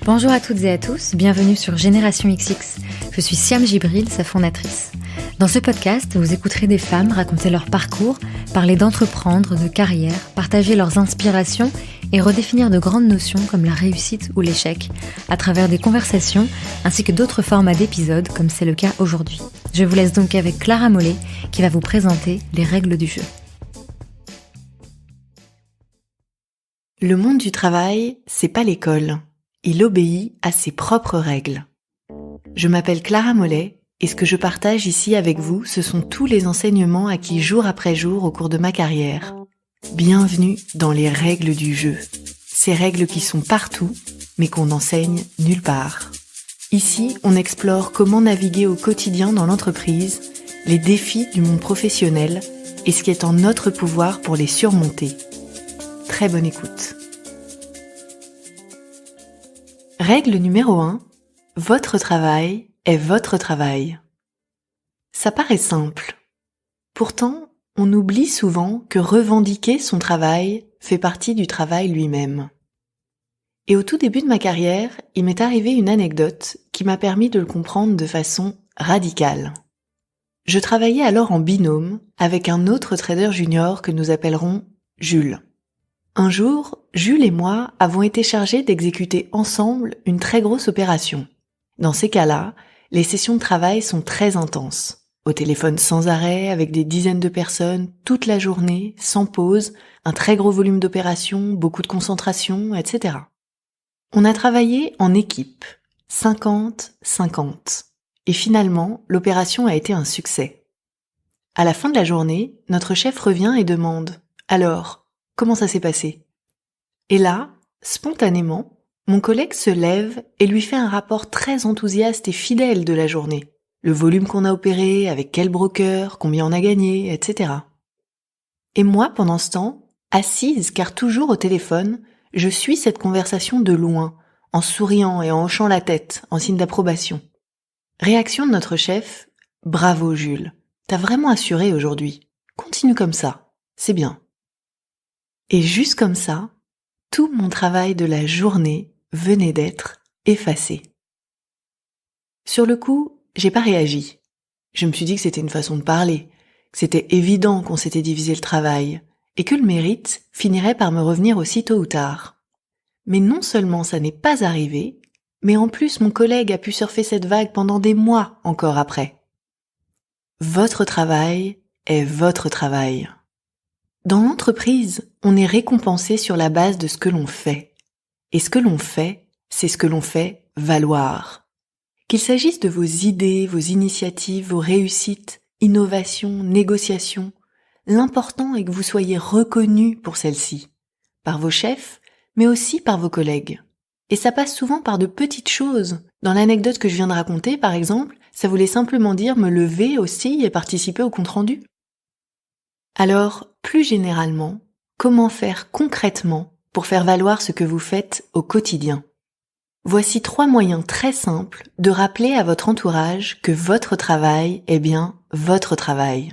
Bonjour à toutes et à tous, bienvenue sur Génération XX. Je suis Siam Gibril, sa fondatrice. Dans ce podcast, vous écouterez des femmes raconter leur parcours, parler d'entreprendre, de carrière, partager leurs inspirations et redéfinir de grandes notions comme la réussite ou l'échec, à travers des conversations ainsi que d'autres formats d'épisodes comme c'est le cas aujourd'hui. Je vous laisse donc avec Clara Mollet qui va vous présenter les règles du jeu. Le monde du travail, c'est pas l'école. Il obéit à ses propres règles. Je m'appelle Clara Mollet et ce que je partage ici avec vous, ce sont tous les enseignements acquis jour après jour au cours de ma carrière. Bienvenue dans les règles du jeu. Ces règles qui sont partout, mais qu'on n'enseigne nulle part. Ici, on explore comment naviguer au quotidien dans l'entreprise, les défis du monde professionnel et ce qui est en notre pouvoir pour les surmonter. Très bonne écoute. Règle numéro 1, votre travail est votre travail. Ça paraît simple. Pourtant, on oublie souvent que revendiquer son travail fait partie du travail lui-même. Et au tout début de ma carrière, il m'est arrivé une anecdote qui m'a permis de le comprendre de façon radicale. Je travaillais alors en binôme avec un autre trader junior que nous appellerons Jules. Un jour, Jules et moi avons été chargés d'exécuter ensemble une très grosse opération. Dans ces cas-là, les sessions de travail sont très intenses. Au téléphone sans arrêt, avec des dizaines de personnes, toute la journée, sans pause, un très gros volume d'opérations, beaucoup de concentration, etc. On a travaillé en équipe, 50-50. Et finalement, l'opération a été un succès. À la fin de la journée, notre chef revient et demande « Alors, comment ça s'est passé ?» Et là, spontanément, mon collègue se lève et lui fait un rapport très enthousiaste et fidèle de la journée. Le volume qu'on a opéré, avec quel broker, combien on a gagné, etc. Et moi, pendant ce temps, assise, car toujours au téléphone, je suis cette conversation de loin, en souriant et en hochant la tête, en signe d'approbation. Réaction de notre chef, « Bravo Jules, t'as vraiment assuré aujourd'hui. Continue comme ça, c'est bien. » Et juste comme ça, tout mon travail de la journée venait d'être effacé. Sur le coup, j'ai pas réagi. Je me suis dit que c'était une façon de parler, que c'était évident qu'on s'était divisé le travail, et que le mérite finirait par me revenir aussi tôt ou tard. Mais non seulement ça n'est pas arrivé, mais en plus mon collègue a pu surfer cette vague pendant des mois encore après. Votre travail est votre travail. Dans l'entreprise, on est récompensé sur la base de ce que l'on fait. Et ce que l'on fait, c'est ce que l'on fait valoir. Qu'il s'agisse de vos idées, vos initiatives, vos réussites, innovations, négociations, l'important est que vous soyez reconnu pour celles-ci, par vos chefs, mais aussi par vos collègues. Et ça passe souvent par de petites choses. Dans l'anecdote que je viens de raconter, par exemple, ça voulait simplement dire me lever aussi et participer au compte-rendu. Alors, plus généralement, comment faire concrètement pour faire valoir ce que vous faites au quotidien ? Voici 3 moyens très simples de rappeler à votre entourage que votre travail est bien votre travail.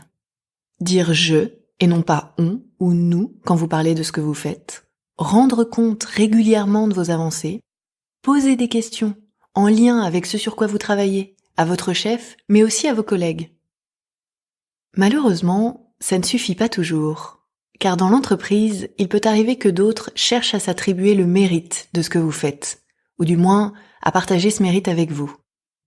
Dire « je » et non pas « on » ou « nous » quand vous parlez de ce que vous faites. Rendre compte régulièrement de vos avancées. Poser des questions en lien avec ce sur quoi vous travaillez, à votre chef, mais aussi à vos collègues. Malheureusement, ça ne suffit pas toujours, car dans l'entreprise, il peut arriver que d'autres cherchent à s'attribuer le mérite de ce que vous faites, ou du moins à partager ce mérite avec vous.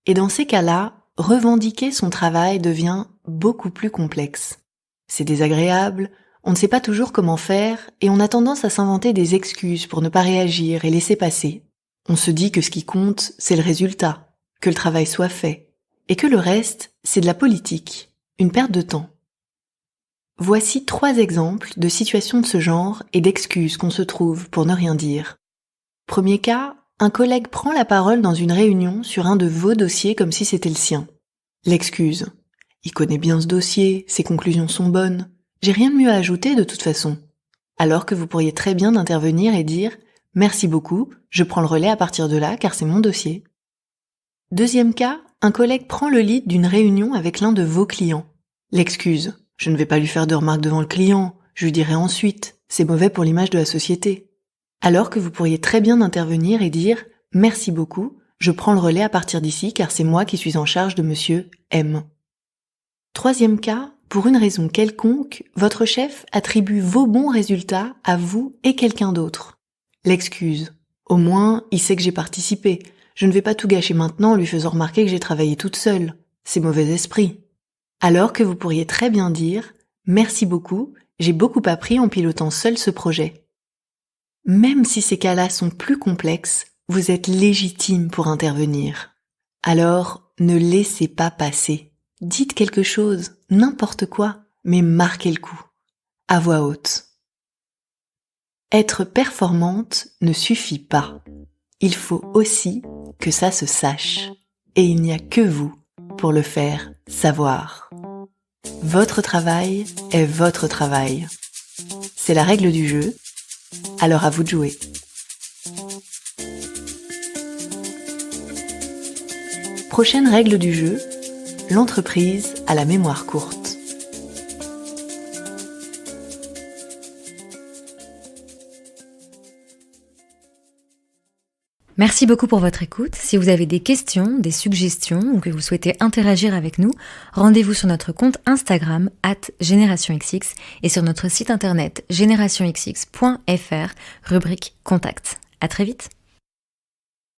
Et dans ces cas-là, revendiquer son travail devient beaucoup plus complexe. C'est désagréable, on ne sait pas toujours comment faire, et on a tendance à s'inventer des excuses pour ne pas réagir et laisser passer. On se dit que ce qui compte, c'est le résultat, que le travail soit fait, et que le reste, c'est de la politique, une perte de temps. Voici 3 exemples de situations de ce genre et d'excuses qu'on se trouve pour ne rien dire. Premier cas, un collègue prend la parole dans une réunion sur un de vos dossiers comme si c'était le sien. L'excuse. Il connaît bien ce dossier, ses conclusions sont bonnes. J'ai rien de mieux à ajouter de toute façon. Alors que vous pourriez très bien intervenir et dire « Merci beaucoup, je prends le relais à partir de là car c'est mon dossier ». Deuxième cas, un collègue prend le lead d'une réunion avec l'un de vos clients. L'excuse. Je ne vais pas lui faire de remarques devant le client, je lui dirai ensuite, c'est mauvais pour l'image de la société. Alors que vous pourriez très bien intervenir et dire Merci beaucoup, je prends le relais à partir d'ici car c'est moi qui suis en charge de monsieur M. Troisième cas, pour une raison quelconque, votre chef attribue vos bons résultats à vous et quelqu'un d'autre. L'excuse. Au moins, il sait que j'ai participé. Je ne vais pas tout gâcher maintenant en lui faisant remarquer que j'ai travaillé toute seule. C'est mauvais esprit. Alors que vous pourriez très bien dire « Merci beaucoup, j'ai beaucoup appris en pilotant seul ce projet ». Même si ces cas-là sont plus complexes, vous êtes légitime pour intervenir. Alors, ne laissez pas passer. Dites quelque chose, n'importe quoi, mais marquez le coup. À voix haute. Être performante ne suffit pas. Il faut aussi que ça se sache. Et il n'y a que vous pour le faire savoir. Votre travail est votre travail. C'est la règle du jeu, alors à vous de jouer. Prochaine règle du jeu, l'entreprise a la mémoire courte. Merci beaucoup pour votre écoute. Si vous avez des questions, des suggestions ou que vous souhaitez interagir avec nous, rendez-vous sur notre compte Instagram @GénérationXX et sur notre site internet generationxx.fr, rubrique Contact. À très vite.